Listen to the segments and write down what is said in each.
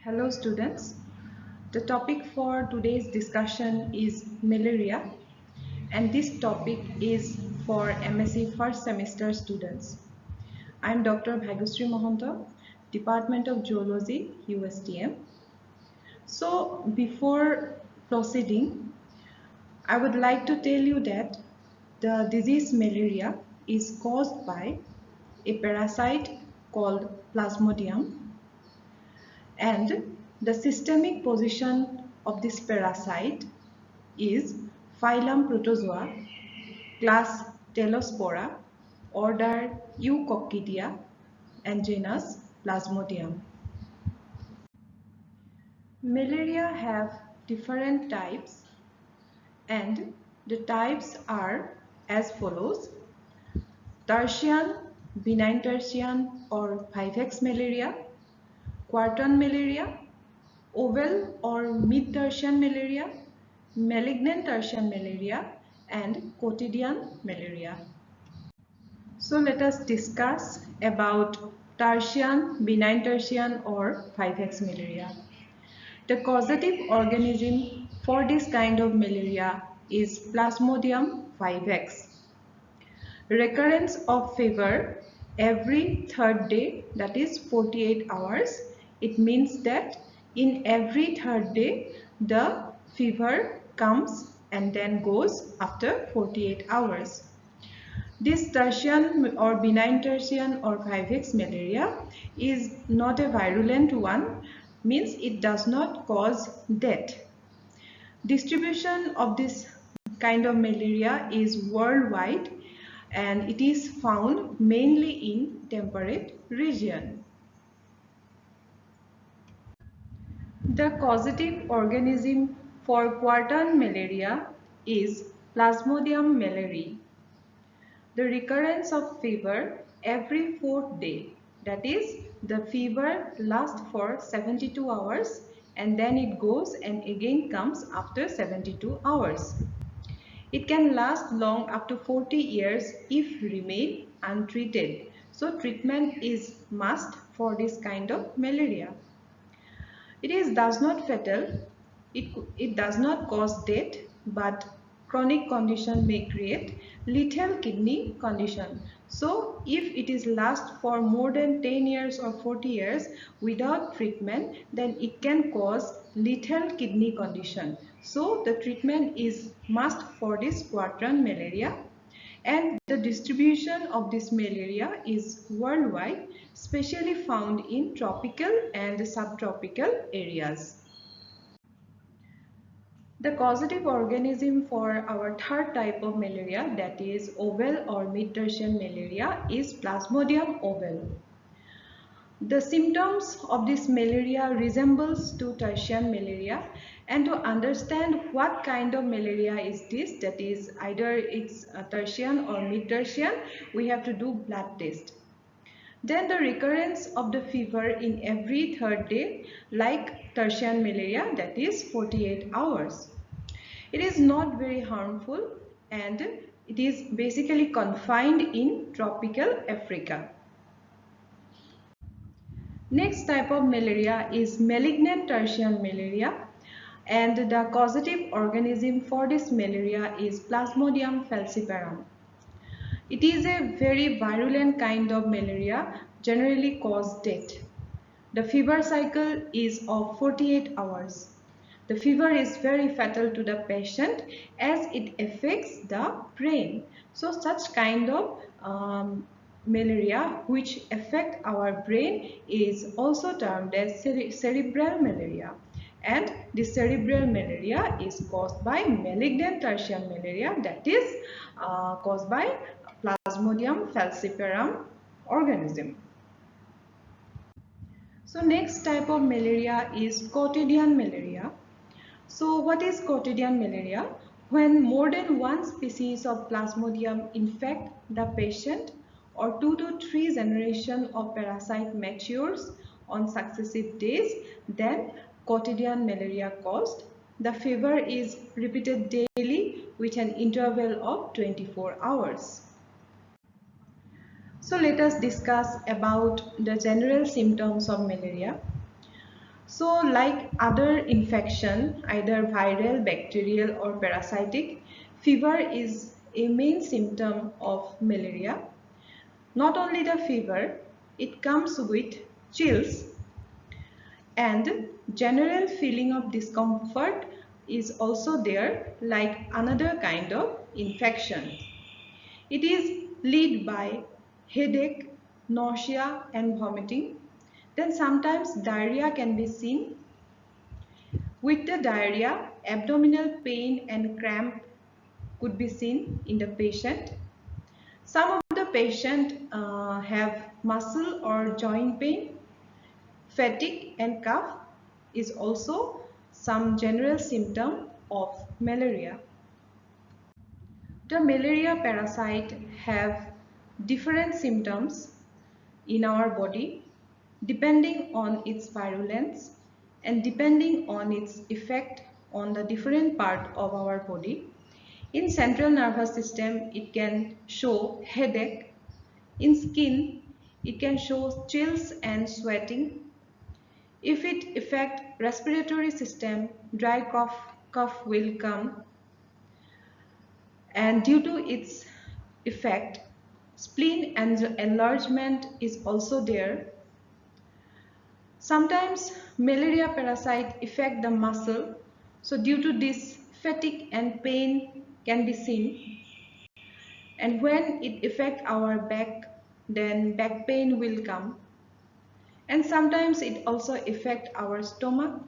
Hello students, the topic for today's discussion is malaria, and this topic is for MSc first semester students. I am Dr. Bhagoshree Mohanta, Department of Zoology, USTM. So before proceeding, I would like to tell you that the disease malaria is caused by a parasite called Plasmodium, and the systemic position of this parasite is phylum Protozoa, class Telospora, order Eucoccidia, and genus Plasmodium. Malaria have different types, and the types are as follows: tertian, benign tertian or vivax malaria, quartan malaria, oval or mid-tertian malaria, malignant tertian malaria, and quotidian malaria. So let us discuss about tertian, benign tertian or vivax malaria. The causative organism for this kind of malaria is Plasmodium vivax. Recurrence of fever every third day, that is 48 hours. It means that in every third day the fever comes and then goes after 48 hours. This tertian or benign tertian or vivax malaria is not a virulent one, means it does not cause death. Distribution of this kind of malaria is worldwide, and it is found mainly in temperate region. The causative organism for quartan malaria is Plasmodium malariae. The recurrence of fever every fourth day, that is, the fever lasts for 72 hours and then it goes and again comes after 72 hours. It can last long up to 40 years if remain untreated. So treatment is must for this kind of malaria. It does not fatal, it does not cause death, but chronic condition may create lethal kidney condition. So if it is last for more than 10 years or 40 years without treatment, then it can cause lethal kidney condition. So the treatment is must for this quartan malaria, and the distribution of this malaria is worldwide, especially found in tropical and subtropical areas. The causative organism for our third type of malaria, that is oval or mid-tertian malaria, is Plasmodium oval. The symptoms of this malaria resembles to tertian malaria, and to understand what kind of malaria is this, that is either it's tertian or mid-tertian, we have to do blood test. Then the recurrence of the fever in every third day, like tertian malaria, that is 48 hours. It is not very harmful and it is basically confined in tropical Africa. Next type of malaria is malignant tertian malaria, and the causative organism for this malaria is Plasmodium falciparum. It is a very virulent kind of malaria, generally cause death. The fever cycle is of 48 hours. The fever is very fatal to the patient as it affects the brain. So such kind of malaria which affect our brain is also termed as cerebral malaria, and the cerebral malaria is caused by malignant tertian malaria, that is caused by Plasmodium falciparum organism. So next type of malaria is quotidian malaria. So what is quotidian malaria? When more than one species of Plasmodium infect the patient, or 2 to 3 generations of parasite matures on successive days, then quotidian malaria caused. The fever is repeated daily with an interval of 24 hours. So let us discuss about the general symptoms of malaria. So like other infection, either viral, bacterial or parasitic, fever is a main symptom of malaria. Not only the fever, it comes with chills and general feeling of discomfort is also there like another kind of infection. It is led by headache, nausea and vomiting. Then sometimes diarrhea can be seen. With the diarrhea, abdominal pain and cramp could be seen in the patient. Some of the patient have muscle or joint pain. Fatigue and cough is also some general symptom of malaria. The malaria parasite have different symptoms in our body depending on its virulence and depending on its effect on the different part of our body. In central nervous system, it can show headache. In skin, it can show chills and sweating. If it affects respiratory system, dry cough will come, and due to its effect, spleen and enlargement is also there. Sometimes malaria parasite affect the muscle, so due to this fatigue and pain can be seen. And when it affect our back, then back pain will come. And sometimes it also affect our stomach,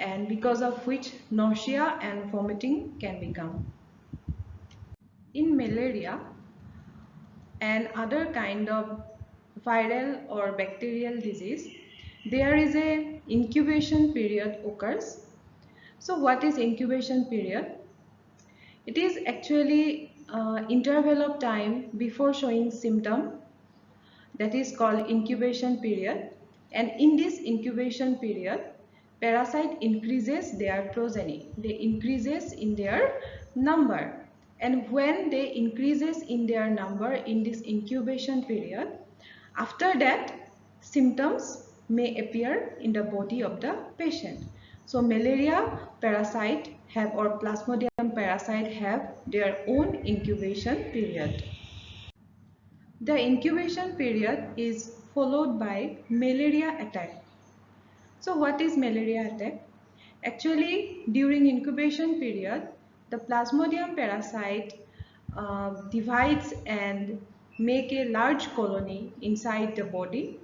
and because of which nausea and vomiting can become. In malaria and other kind of viral or bacterial disease, there is a incubation period occurs. So what is incubation period? It is actually interval of time before showing symptom, that is called incubation period. And in this incubation period, parasite increases their progeny. They increases in their number. And when they increases in their number in this incubation period, after that symptoms may appear in the body of the patient. So malaria parasite have or plasmodium parasite have their own incubation period. The incubation period is followed by malaria attack. So what is malaria attack? Actually, during incubation period, the plasmodium parasite divides and make a large colony inside the body.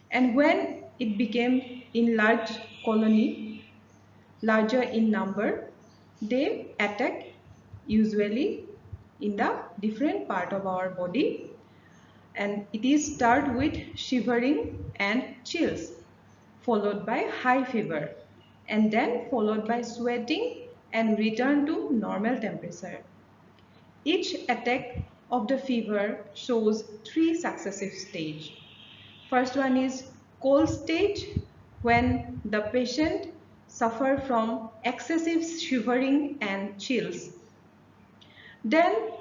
And when it became in large colony, larger in number, they attack usually in the different part of our body, and it is start with shivering and chills followed by high fever and then followed by sweating and return to normal temperature. Each attack of the fever shows three successive stages. First one is cold stage, when the patient suffer from excessive shivering and chills. Then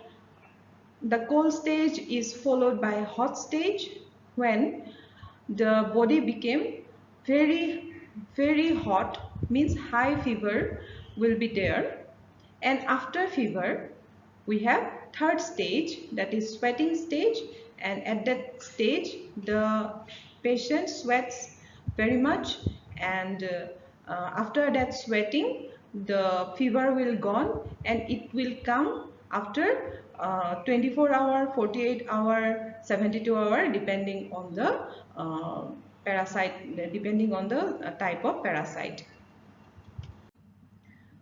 the cold stage is followed by hot stage, when the body became very hot, means high fever will be there. And after fever we have third stage, that is sweating stage, and at that stage the patient sweats very much, and after that sweating the fever will gone, and it will come after 24-hour, 48-hour, 72-hour, depending on the parasite, depending on the type of parasite.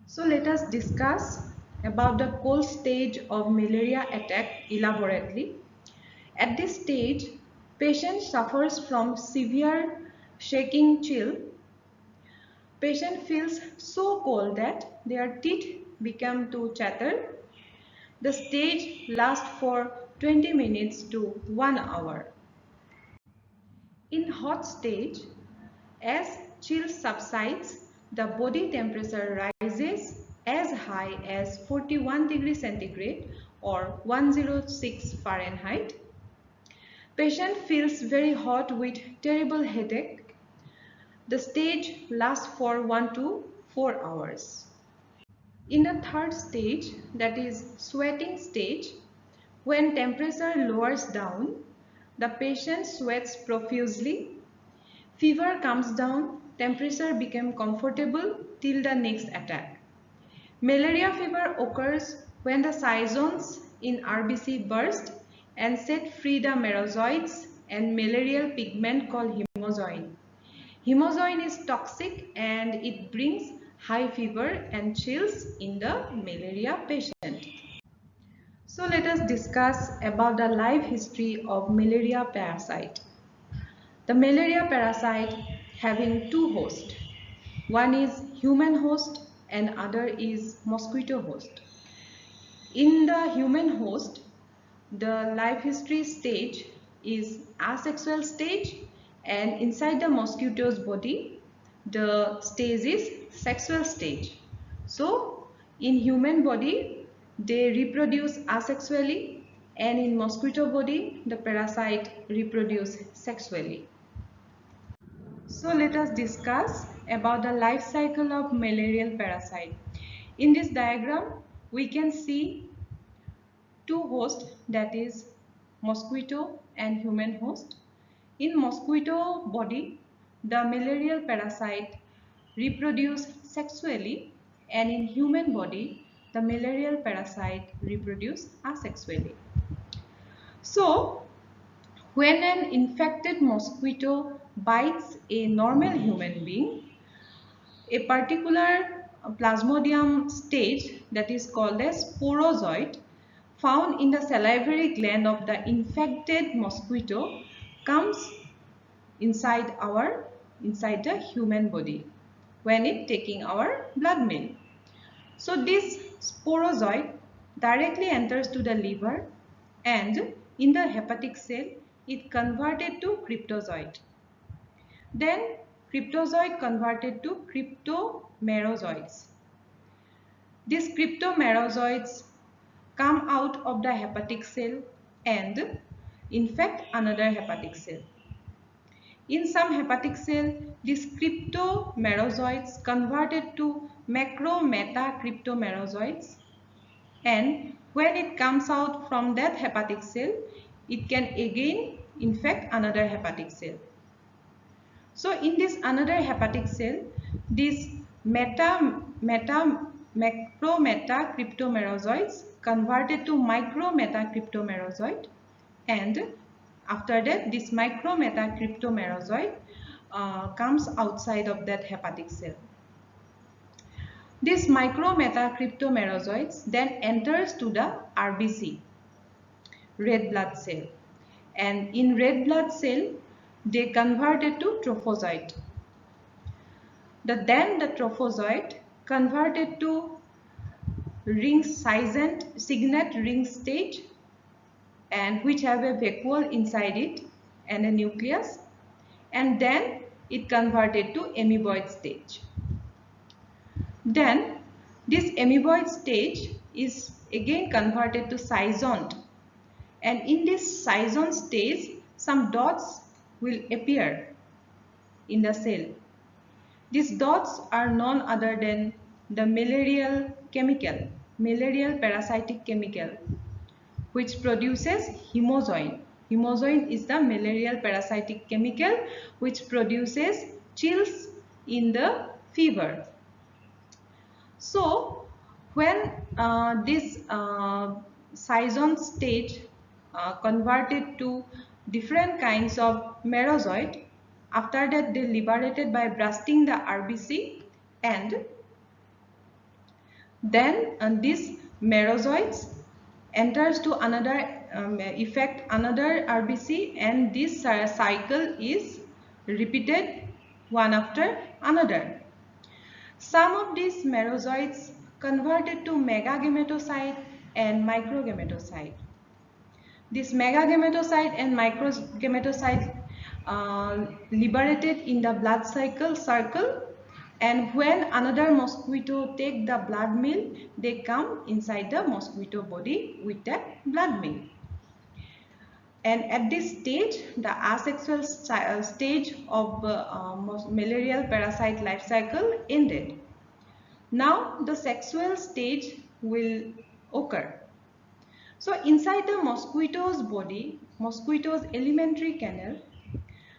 So let us discuss about the cold stage of malaria attack elaborately. At this stage, patient suffers from severe shaking chill. Patient feels so cold that their teeth become to chatter. The stage lasts for 20 minutes to 1 hour. In hot stage, as chill subsides, the body temperature rises as high as 41 degrees centigrade or 106 Fahrenheit. Patient feels very hot with terrible headache. The stage lasts for 1 to 4 hours. In the third stage, that is sweating stage, when temperature lowers down, the patient sweats profusely, fever comes down, temperature becomes comfortable till the next attack. Malaria fever occurs when the seisons in RBC burst and set free the merozoites and malarial pigment called hemozoin. Hemozoin is toxic and it brings high fever and chills in the malaria patient. So let us discuss about the life history of malaria parasite. The malaria parasite having two hosts. One is human host and other is mosquito host. In the human host, the life history stage is asexual stage, and inside the mosquito's body, the stage is sexual stage. So in human body, they reproduce asexually, and in mosquito body, the parasite reproduce sexually. So let us discuss about the life cycle of malarial parasite. In this diagram, we can see two hosts, that is mosquito and human host. In mosquito body, the malarial parasite reproduce sexually, and in human body, the malarial parasite reproduce asexually. So, when an infected mosquito bites a normal human being, a particular plasmodium stage, that is called as sporozoite, found in the salivary gland of the infected mosquito, comes inside the human body when it taking our blood meal. So this sporozoite directly enters to the liver, and in the hepatic cell it converted to cryptozoite. Then cryptozoite converted to cryptomerozoites. These cryptomerozoites come out of the hepatic cell and infect another hepatic cell. In some hepatic cell, these cryptomerozoites converted to macro-meta-cryptomerozoites, and when it comes out from that hepatic cell, it can again infect another hepatic cell. So in this another hepatic cell, this macro-meta cryptomerozoites converted to micro-meta cryptomerozoite, and after that this micro-meta cryptomerozoite comes outside of that hepatic cell. This micro-meta cryptomerozoites then enters to the RBC, red blood cell, and in red blood cell they converted to trophozoite. Then the trophozoite converted to signet ring stage, and which have a vacuole inside it and a nucleus, and then it converted to amoeboid stage. Then this amoeboid stage is again converted to seisoned, and in this seisoned stage some dots will appear in the cell. These dots are none other than the malarial parasitic chemical, which produces hemozoin. Hemozoin is the malarial parasitic chemical which produces chills in the fever. So, when this seisoned stage converted to different kinds of merozoite, after that they liberated by bursting the RBC, and then these merozoites enters to another effect another RBC, and this cycle is repeated one after another. Some of these merozoites converted to megagametocyte and microgametocyte. This megagametocyte and microgametocyte liberated in the blood circle, and when another mosquito take the blood meal, they come inside the mosquito body with that blood meal. And at this stage, the asexual stage of malarial parasite life cycle ended. Now the sexual stage will occur. So inside the mosquito's body, mosquito's alimentary canal,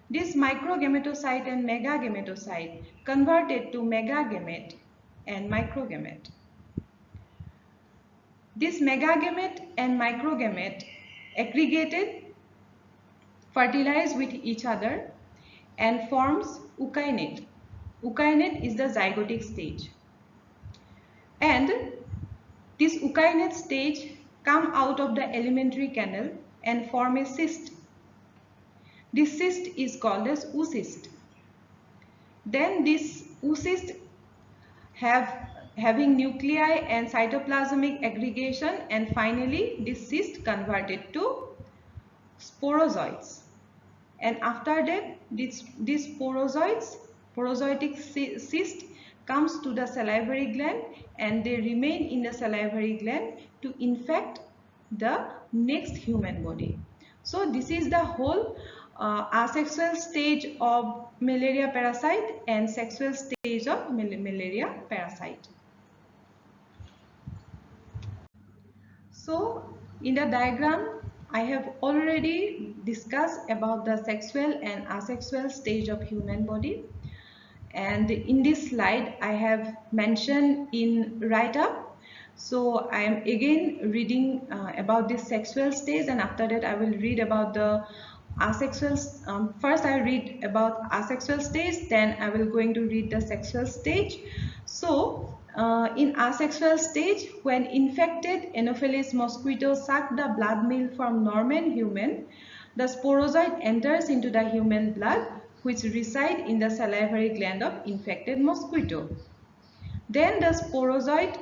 this microgametocyte and megagametocyte converted to megagamete and microgamete. This megagamete and microgamete aggregated, fertilize with each other and forms ookinete. Ookinete is the zygotic stage. And this ookinete stage come out of the alimentary canal and form a cyst. This cyst is called as oocyst. Then this oocyst having nuclei and cytoplasmic aggregation, and finally this cyst converted to sporozoites. And after that, these porozoitic cyst comes to the salivary gland, and they remain in the salivary gland to infect the next human body. So this is the whole asexual stage of malaria parasite and sexual stage of malaria parasite. So in the diagram, I have already discussed about the sexual and asexual stage of human body. And in this slide, I have mentioned in write-up. So I am again reading about this sexual stage, and after that I will read about the asexual. First I read about asexual stage, then I will going to read the sexual stage. So in asexual stage, when infected Anopheles mosquitoes suck the blood meal from normal human, the sporozoite enters into the human blood, which reside in the salivary gland of infected mosquito. Then the sporozoite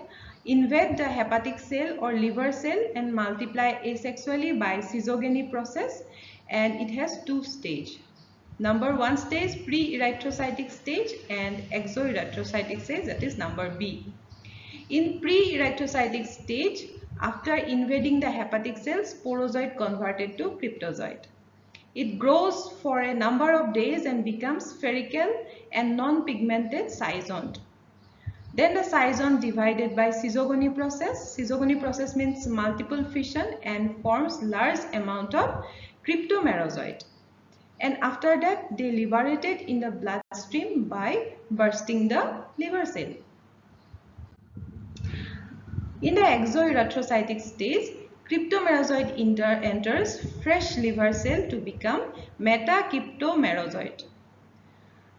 invade the hepatic cell or liver cell and multiply asexually by schizogeny process, and it has two stages. Number one stage, pre-erythrocytic stage, and exoerythrocytic stage, that is number B. In pre-erythrocytic stage, after invading the hepatic cells, sporozoite converted to cryptozoite. It grows for a number of days and becomes spherical and non-pigmented schizont. Then the schizont divided by schizogony process. Schizogony process means multiple fission and forms large amount of cryptomerozoite. And after that, they liberated in the bloodstream by bursting the liver cell. In the exoerythrocytic stage, cryptomerozoite enters fresh liver cell to become metacryptomerozoite.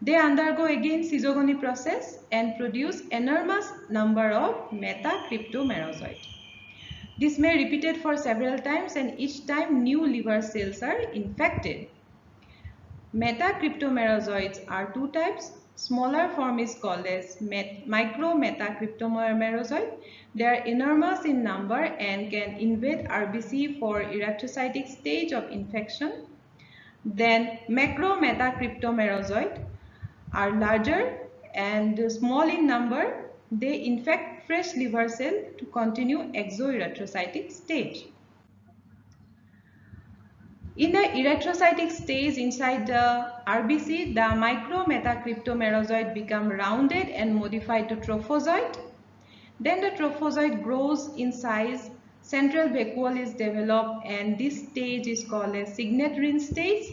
They undergo again schizogony process and produce enormous number of metacryptomerozoite. This may be repeated for several times, and each time new liver cells are infected. Metacryptomerozoites are two types. Smaller form is called as micrometacryptomerozoite. They are enormous in number and can invade RBC for erythrocytic stage of infection. Then macrometacryptomerozoite are larger and small in number. They infect fresh liver cell to continue exoerythrocytic stage. In the erythrocytic stage inside the RBC, the micrometacryptomerozoite become rounded and modified to trophozoite. Then the trophozoite grows in size, central vacuole is developed, and this stage is called a signet ring stage.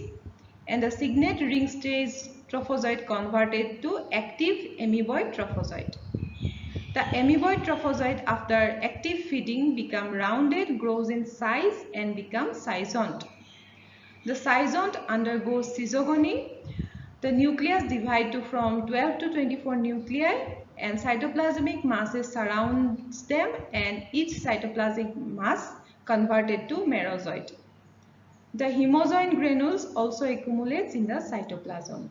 And the signet ring stage trophozoite converted to active amoeboid trophozoite. The amoeboid trophozoite after active feeding become rounded, grows in size and becomes schizont. The schizont undergoes schizogony. The nucleus divides from 12 to 24 nuclei, and cytoplasmic masses surrounds them, and each cytoplasmic mass converted to merozoite. The hemozoin granules also accumulates in the cytoplasm.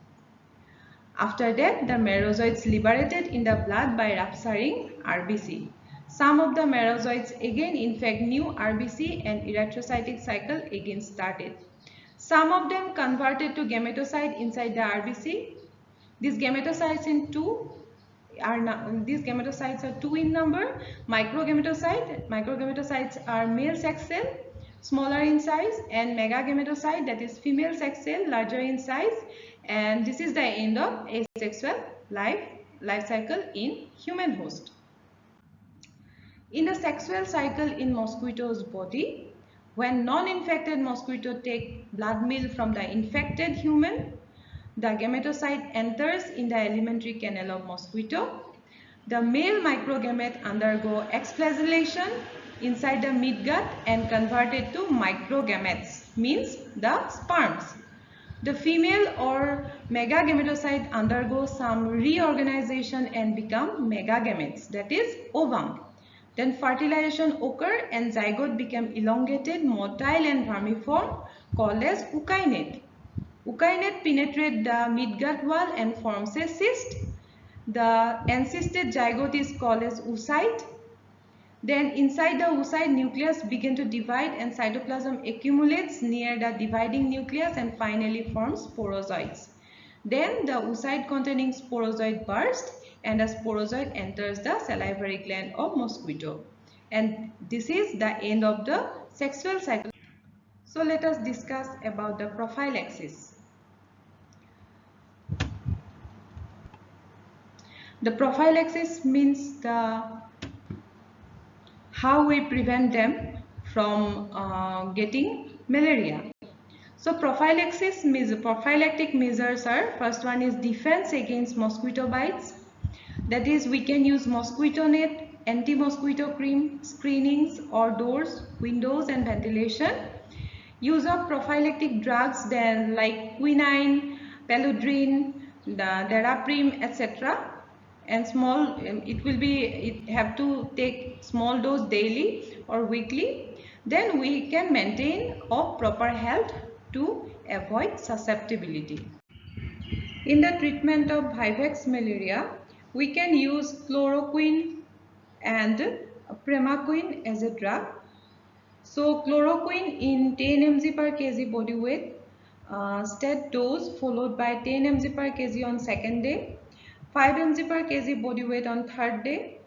After that, the merozoites liberated in the blood by rupturing RBC. Some of the merozoites again infect new RBC, and erythrocytic cycle again started. Some of them converted to gametocyte inside the RBC. These gametocytes are two in number. Microgametocytes are male sex cell smaller in size, and megagametocyte, that is female sex cell, larger in size. And this is the end of asexual life cycle in human host. In the sexual cycle in mosquito's body, when non-infected mosquito take blood meal from the infected human, the gametocyte enters in the alimentary canal of mosquito. The male microgamete undergo exflagellation inside the midgut and converted to microgametes, means the sperms. The female or megagametocyte undergo some reorganization and become megagametes, that is ovum. Then fertilization occur and zygote become elongated, motile and vermiform, called as ookinete. Ookinete penetrate the midgut wall and forms a cyst. The encysted zygote is called as oocyte. Then inside the oocyte, nucleus begin to divide and cytoplasm accumulates near the dividing nucleus and finally forms sporozoites. Then the oocyte containing sporozoid burst and the sporozoid enters the salivary gland of mosquito. And this is the end of the sexual cycle. So let us discuss about the prophylaxis. The prophylaxis means how we prevent them from getting malaria. So prophylactic measures are, first one is defense against mosquito bites. That is, we can use mosquito net, anti-mosquito cream, screenings or doors, windows and ventilation. Use of prophylactic drugs then like quinine, paludrin, the daraprim, etc. And it have to take small dose daily or weekly. Then we can maintain a proper health to avoid susceptibility. In the treatment of vivax malaria, we can use chloroquine and primaquine as a drug. So chloroquine in 10 mg per kg body weight, stat dose followed by 10 mg per kg on second day, 5 mg per kg body weight on third day,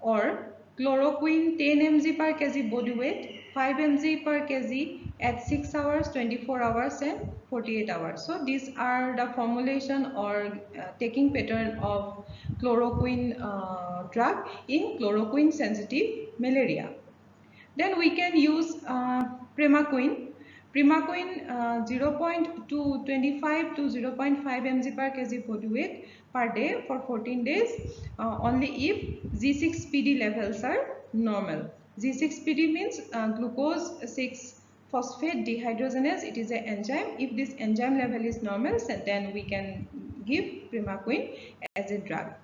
or chloroquine 10 mg per kg body weight, 5 mg per kg at 6 hours, 24 hours and 48 hours. So these are the formulation or taking pattern of chloroquine drug in chloroquine sensitive malaria. Then we can use primaquine. Primaquine 0.25 to 0.5 mg per kg body weight per day for 14 days only if G6PD levels are normal. G6PD means glucose 6 phosphate dehydrogenase. It is an enzyme. If this enzyme level is normal, then we can give primaquine as a drug.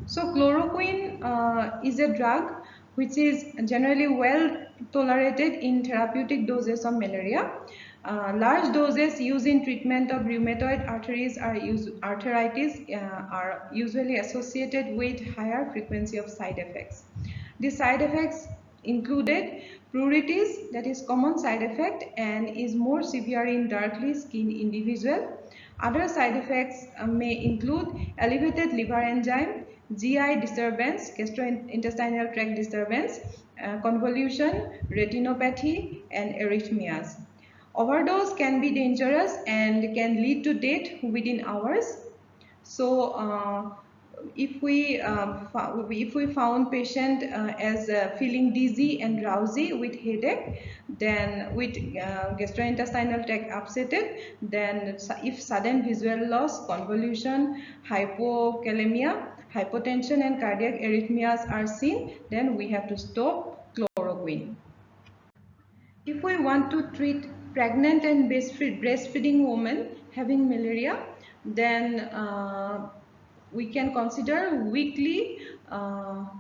So chloroquine is a drug which is generally well tolerated in therapeutic doses of malaria. Large doses used in treatment of rheumatoid arthritis are usually associated with higher frequency of side effects. The side effects included pruritus, that is common side effect and is more severe in darkly skinned individual. Other side effects may include elevated liver enzyme, GI disturbance, gastrointestinal tract disturbance, convolution, retinopathy, and arrhythmias. Overdose can be dangerous and can lead to death within hours. So, if we found patient as feeling dizzy and drowsy with headache, then with gastrointestinal tract upsetted, then if sudden visual loss, convolution, hypokalemia, hypotension and cardiac arrhythmias are seen, then we have to stop chloroquine. If we want to treat pregnant and breastfeeding women having malaria, then we can consider weekly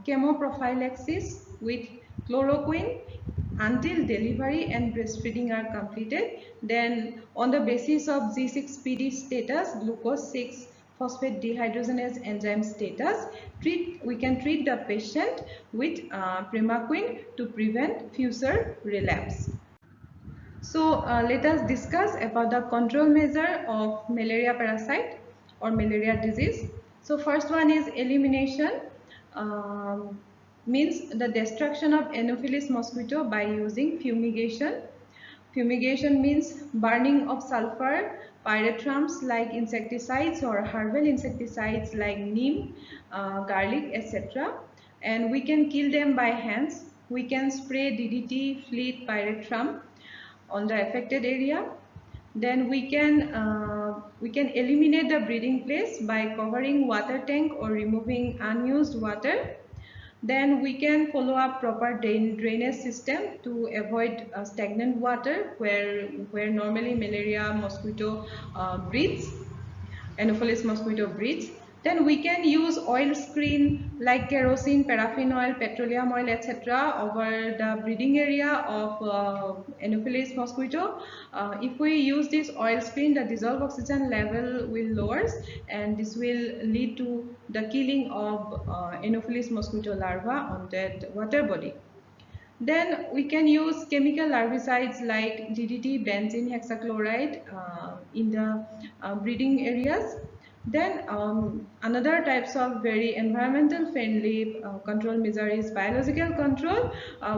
chemoprophylaxis with chloroquine until delivery and breastfeeding are completed. Then on the basis of G6PD status, glucose 6 phosphate dehydrogenase enzyme status, we can treat the patient with primaquine to prevent future relapse. So let us discuss about the control measure of malaria parasite or malaria disease. So first one is elimination. means the destruction of Anopheles mosquito by using fumigation. Fumigation means burning of sulfur pyrethrum like insecticides or herbal insecticides like neem, garlic, etc. And we can kill them by hands. We can spray DDT, fleet, pyrethrum on the affected area. Then we can eliminate the breeding place by covering water tank or removing unused water. Then we can follow up proper drainage system to avoid stagnant water where normally malaria mosquito breeds. Anopheles mosquito breeds. Then we can use oil screen like kerosene, paraffin oil, petroleum oil, etc. over the breeding area of Anopheles mosquito. If we use this oil screen, the dissolved oxygen level will lower, and this will lead to the killing of Anopheles mosquito larva on that water body. Then we can use chemical larvicides like DDT, benzene hexachloride in the breeding areas. Then another types of very environmental friendly control measure is biological control.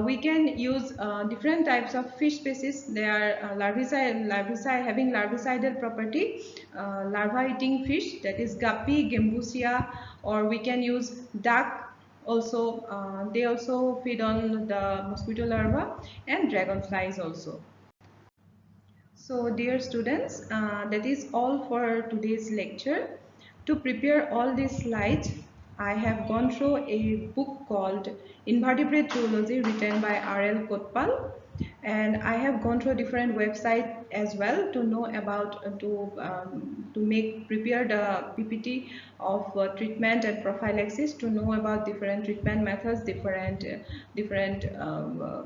We can use different types of fish species. They are having larvicidal property, larva eating fish, that is guppy, gambusia, or we can use duck also. They also feed on the mosquito larva, and dragonflies also. So dear students, that is all for today's lecture. To prepare all these slides, I have gone through a book called Invertebrate Zoology written by R.L. Kotpal, and I have gone through different websites as well to know about to make prepare the PPT of treatment and prophylaxis, to know about different treatment methods, different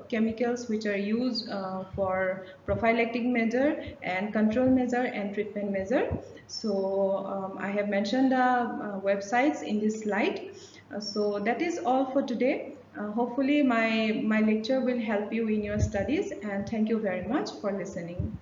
chemicals which are used for prophylactic measure and control measure and treatment measure. So I have mentioned the websites in this slide. So that is all for today. Hopefully my lecture will help you in your studies, and thank you very much for listening.